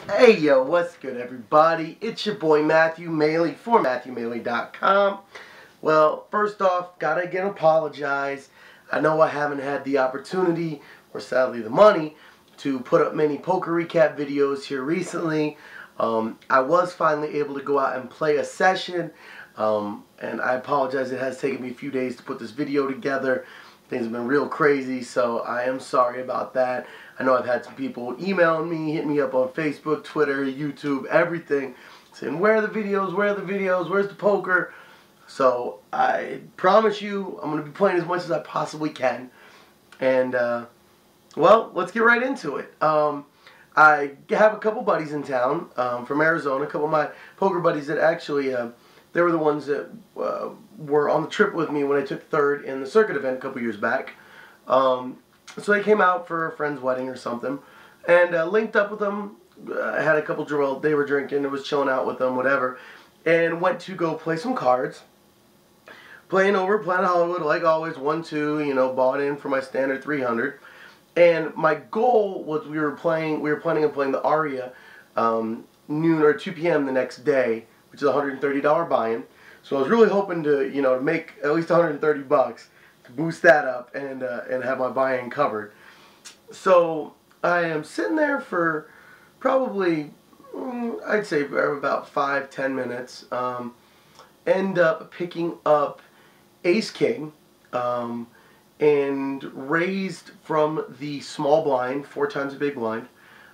Hey yo, what's good everybody? It's your boy Matthew Maley for MatthewMaley.com. Well, first off, gotta again apologize. I know I haven't had the opportunity, or sadly the money, to put up many poker recap videos here recently. I was finally able to go out and play a session, and I apologize, it has taken me a few days to put this video together. Things have been real crazy, so I am sorry about that. I know I've had some people emailing me, hitting me up on Facebook, Twitter, YouTube, everything, saying, where are the videos, where are the videos, where's the poker? So I promise you I'm going to be playing as much as I possibly can. And, well, let's get right into it. I have a couple buddies in town from Arizona, a couple of my poker buddies that actually, they were the ones that were on the trip with me when I took third in the circuit event a couple years back. So they came out for a friend's wedding or something, and linked up with them. I had a couple, well, they were drinking, I was chilling out with them, whatever, and went to go play some cards. Playing over Planet Hollywood, like always, 1-2, you know, bought in for my standard 300. And my goal was we were planning on playing the Aria noon or 2 p.m. the next day, which is a $130 buy-in. So I was really hoping to, you know, make at least 130 bucks to boost that up and have my buy-in covered. So I am sitting there for probably, I'd say about 5-10 minutes. End up picking up Ace King, and raised from the small blind, 4 times the big blind.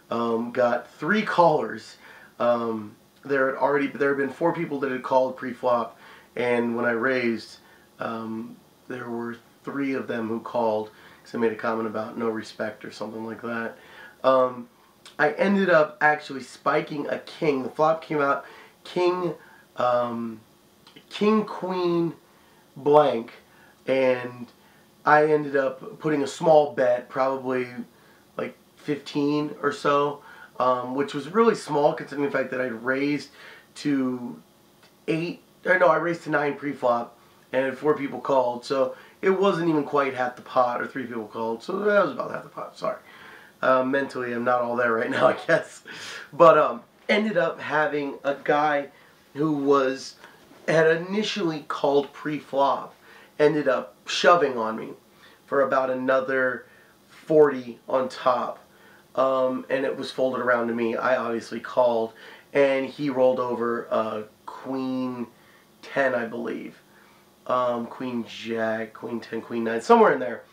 Got 3 callers. There had been 4 people that had called pre-flop, and when I raised, there were 3 of them who called because I made a comment about no respect or something like that. I ended up actually spiking a king. The flop came out king, king, queen, blank, and I ended up putting a small bet, probably like 15 or so, which was really small considering the fact that I'd raised to 8, or no, I raised to 9 pre-flop, and 4 people called, so it wasn't even quite half the pot, or 3 people called, so that was about half the pot, sorry. Mentally, I'm not all there right now, I guess. But ended up having a guy who had initially called pre-flop, ended up shoving on me for about another 40 on top. And it was folded around to me. I obviously called, and he rolled over Queen 10, I believe. Queen Jack, Queen 10, Queen 9, somewhere in there.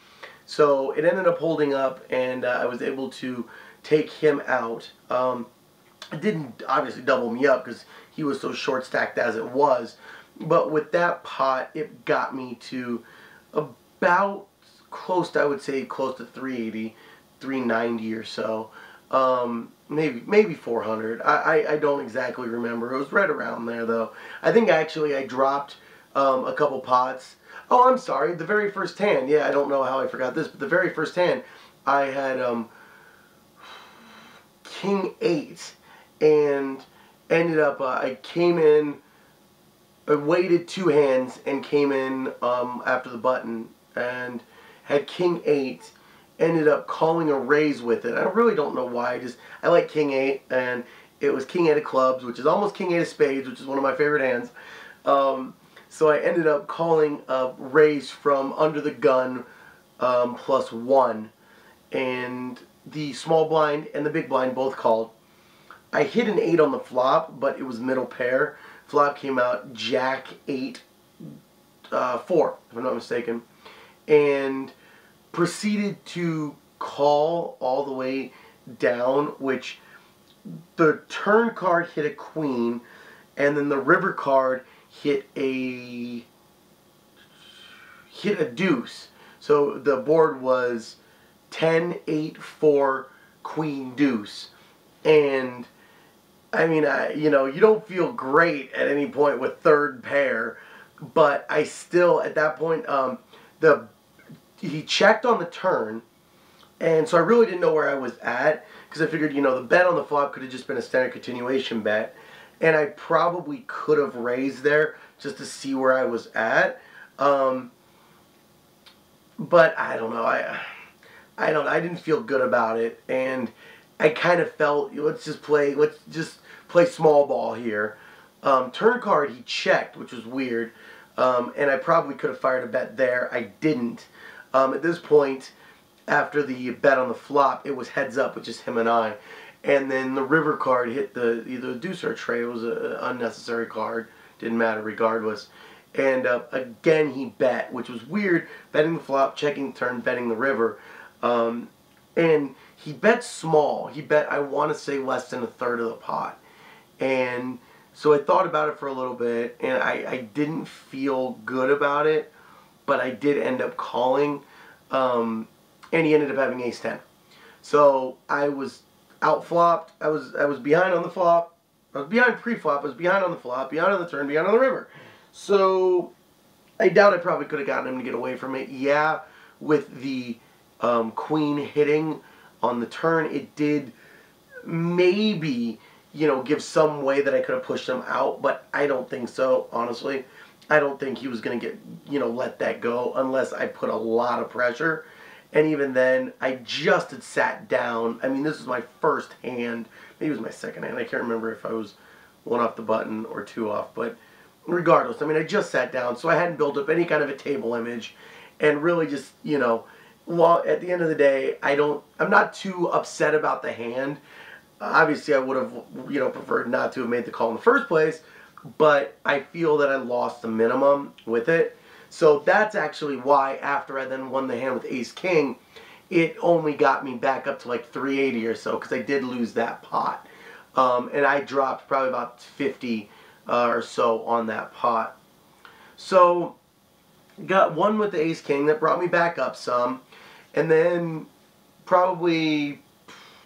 So it ended up holding up, and I was able to take him out. It didn't obviously double me up because he was so short stacked as it was. But with that pot, it got me to about close to, I would say, close to 380, 390 or so. Maybe 400. I don't exactly remember. It was right around there, though. I think actually I dropped a couple pots. Oh, I'm sorry. The very first hand. Yeah, I don't know how I forgot this, but the very first hand, I had King 8, and ended up, I came in, I waited 2 hands and came in after the button and had King 8, ended up calling a raise with it. I really don't know why, I like King 8, and it was King 8 of clubs, which is almost King 8 of spades, which is one of my favorite hands. So I ended up calling a raise from under the gun +1, and the small blind and the big blind both called. I hit an 8 on the flop, but it was middle pair. Flop came out Jack 8, 4, if I'm not mistaken, and proceeded to call all the way down, which the turn card hit a queen, and then the river card hit a deuce. So the board was 10, 8, 4, queen, deuce. And I mean, you know, you don't feel great at any point with third pair, but I still, at that point, he checked on the turn, and so I really didn't know where I was at, because I figured, you know, the bet on the flop could have just been a standard continuation bet, and I probably could have raised there just to see where I was at, but I don't know, I didn't feel good about it, and I kind of felt, let's just play small ball here. Turn card, he checked, which was weird. And I probably could have fired a bet there. I didn't. At this point, after the bet on the flop, it was heads up with just him and I. And then the river card hit either the deuce or a trade. It was an unnecessary card. Didn't matter regardless. And again, he bet, which was weird. Betting the flop, checking the turn, betting the river. And he bet small. He bet, I want to say, less than a third of the pot. And so I thought about it for a little bit, and I didn't feel good about it, but I did end up calling, and he ended up having ace-10. So I was out-flopped. I was behind on the flop. I was behind pre-flop. I was behind on the flop, behind on the turn, behind on the river. So I doubt I probably could have gotten him to get away from it. Yeah, with the queen hitting on the turn, it did maybe, you know, give some way that I could have pushed him out, but I don't think so, honestly. I don't think he was going to get, you know, let that go unless I put a lot of pressure. And even then, I just had sat down. I mean, this was my first hand. Maybe it was my second hand. I can't remember if I was one off the button or two off, but regardless, I mean, I just sat down, so I hadn't built up any kind of a table image, and really just, you know, well, at the end of the day, I'm not too upset about the hand. Obviously, I would have, you know, preferred not to have made the call in the first place, but I feel that I lost the minimum with it. So that's actually why, after I then won the hand with ace-king, it only got me back up to like 380 or so, because I did lose that pot. And I dropped probably about 50 or so on that pot. So, got one with the ace-king that brought me back up some. And then, probably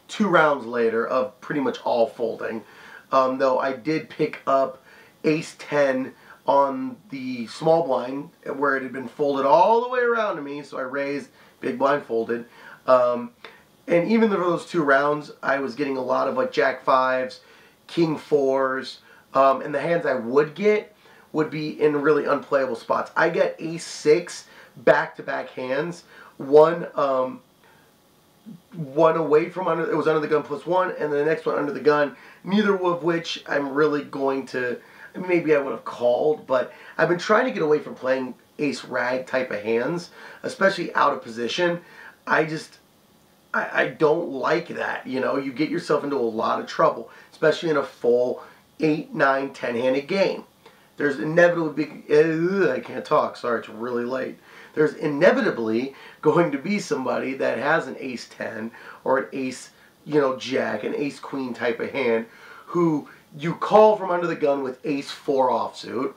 2 rounds later of pretty much all folding, though I did pick up ace-10 on the small blind where it had been folded all the way around to me, so I raised, big blind folded. And even though those 2 rounds, I was getting a lot of like jack 5s, king 4s, and the hands I would get would be in really unplayable spots. I got ace-6 back-to-back hands, one away from it was under the gun +1, and the next one under the gun, neither of which I'm really going to, I mean, maybe I would have called, but I've been trying to get away from playing ace-rag type of hands, especially out of position. I don't like that, you know. You get yourself into a lot of trouble, especially in a full 8, 9, 10-handed game. There's inevitably, I can't talk, sorry, it's really late. There's inevitably going to be somebody that has an ace-10 or an ace, you know, jack, an ace-queen type of hand, who you call from under the gun with ace-4 offsuit.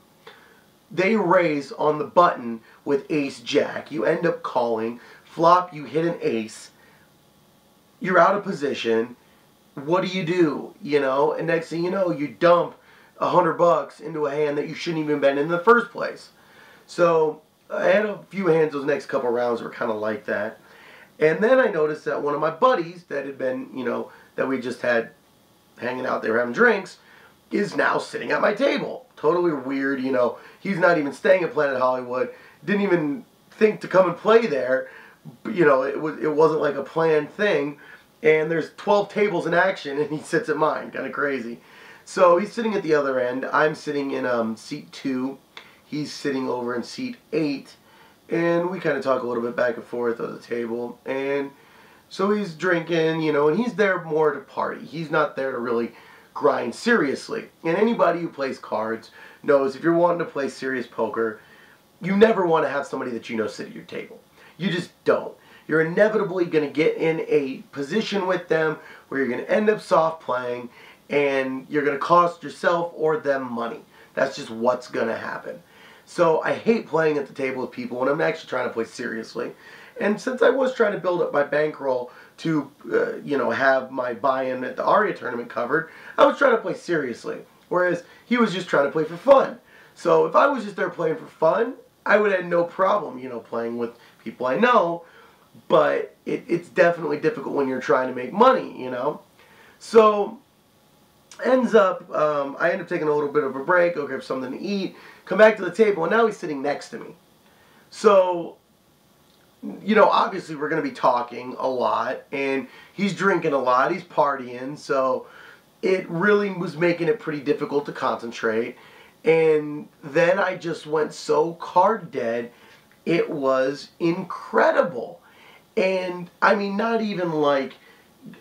They raise on the button with ace-jack. You end up calling. Flop, you hit an ace. You're out of position. What do? You know? And next thing you know, you dump $100 into a hand that you shouldn't even been in the first place. So I had a few hands those next couple rounds were kind of like that. And then I noticed that one of my buddies that had been, you know, that we just had hanging out there having drinks, is now sitting at my table. Totally weird, you know. He's not even staying at Planet Hollywood. Didn't even think to come and play there. You know, it wasn't like a planned thing. And there's 12 tables in action, and he sits at mine. Kind of crazy. So he's sitting at the other end. I'm sitting in seat 2. He's sitting over in seat 8. And we kind of talk a little bit back and forth at the table. And so he's drinking, you know, and he's there more to party. He's not there to really grind seriously. And anybody who plays cards knows if you're wanting to play serious poker, you never want to have somebody that you know sit at your table. You just don't. You're inevitably going to get in a position with them where you're going to end up soft playing, and you're going to cost yourself or them money. That's just what's going to happen. So I hate playing at the table with people when I'm actually trying to play seriously. And since I was trying to build up my bankroll to, you know, have my buy-in at the Aria tournament covered, I was trying to play seriously. Whereas he was just trying to play for fun. So if I was just there playing for fun, I would have no problem, you know, playing with people I know. But it's definitely difficult when you're trying to make money, you know. So ends up, I end up taking a little bit of a break, go grab something to eat, come back to the table, and now he's sitting next to me. So you know, obviously we're going to be talking a lot, and he's drinking a lot, he's partying, so it really was making it pretty difficult to concentrate. And then I just went so card dead, it was incredible. And I mean, not even like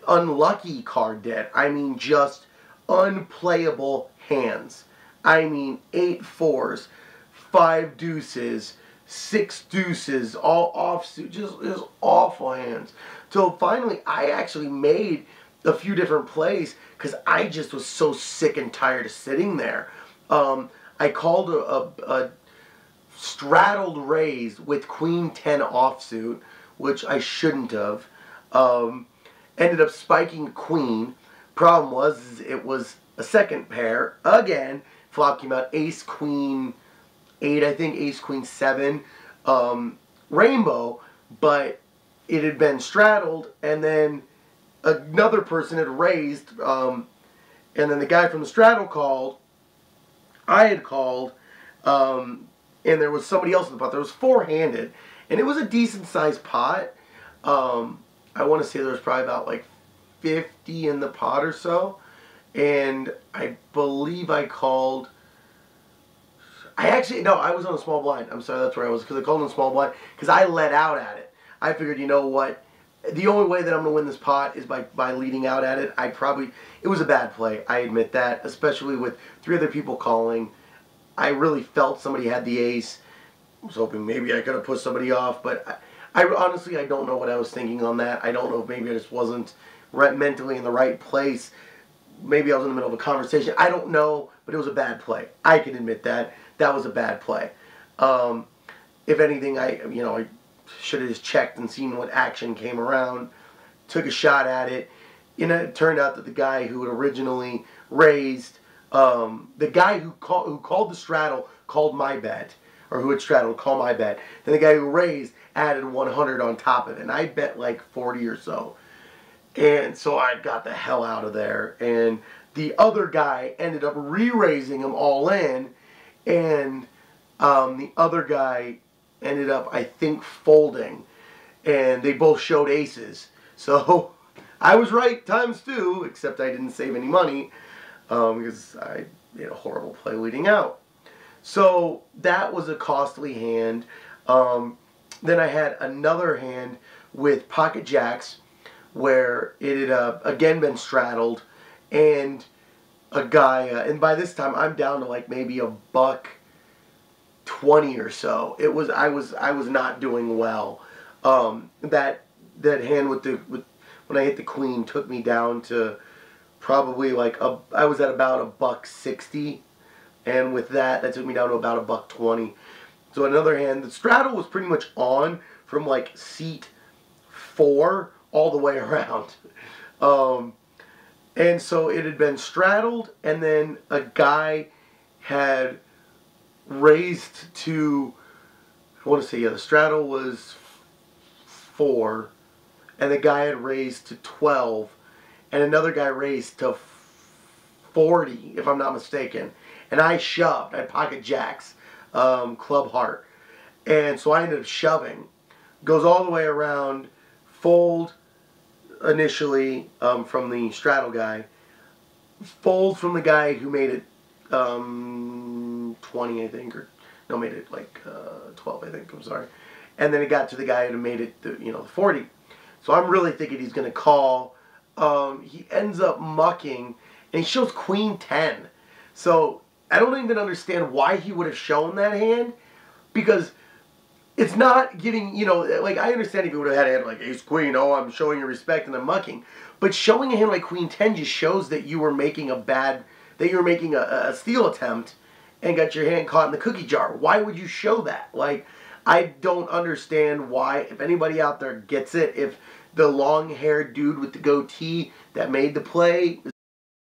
unlucky card dead, I mean just unplayable hands. I mean 8 fours, 5 deuces, 6 deuces, all offsuit, just awful hands. So finally, I actually made a few different plays because I just was so sick and tired of sitting there. I called a straddled raise with Queen 10 offsuit, which I shouldn't have. Ended up spiking Queen. Problem was, it was a second pair again. Flop came out Ace Queen 8, I think, Ace Queen 7, rainbow, but it had been straddled, and then another person had raised, and then the guy from the straddle called, I had called, and there was somebody else in the pot. There was 4-handed, and it was a decent sized pot. I want to say there was probably about like 50 in the pot or so, and I believe I called. No, I was on a small blind. I'm sorry, that's where I was, because I called on a small blind, because I let out at it. I figured, you know what, the only way that I'm going to win this pot is by leading out at it. It was a bad play, I admit that, especially with 3 other people calling. I really felt somebody had the ace. I was hoping maybe I could have pushed somebody off, but I honestly, I don't know what I was thinking on that. I don't know if maybe I just wasn't mentally in the right place. Maybe I was in the middle of a conversation. I don't know, but it was a bad play. I can admit that. That was a bad play. If anything, I should have just checked and seen what action came around. Took a shot at it. You know, it turned out that the guy who had originally raised, the guy who called the straddle called my bet, or who had straddled called my bet. Then the guy who raised added 100 on top of it, and I bet like 40 or so. And so I got the hell out of there. And the other guy ended up re-raising him all in, and the other guy ended up, I think, folding, and they both showed aces. So I was right ×2, except I didn't save any money because I made a horrible play leading out. So that was a costly hand. Then I had another hand with pocket jacks where it had again been straddled, and a guy, and by this time I'm down to like maybe $1.20 or so. I was not doing well. That hand when I hit the queen took me down to probably like I was at about $1.60, and with that took me down to about $1.20. So another hand, the straddle was pretty much on from like seat 4 all the way around. And so it had been straddled, and then a guy had raised to, I want to say, yeah, the straddle was 4, and the guy had raised to 12, and another guy raised to 40, if I'm not mistaken. And I shoved. I had pocket jacks, club heart. And so I ended up shoving. Goes all the way around, fold initially from the straddle guy, fold from the guy who made it 20, I think, or no, made it like 12, I think. I'm sorry. And then it got to the guy who made it, the 40. So I'm really thinking he's going to call. He ends up mucking, and he shows Queen 10. So I don't even understand why he would have shown that hand, because it's not giving, like, I understand if he would have had a hand like Ace Queen, oh, I'm showing you respect and I'm mucking. But showing a hand like Queen 10 just shows that you were making a steal attempt and got your hand caught in the cookie jar. Why would you show that? Like, I don't understand why. If anybody out there gets it, if the long-haired dude with the goatee that made the play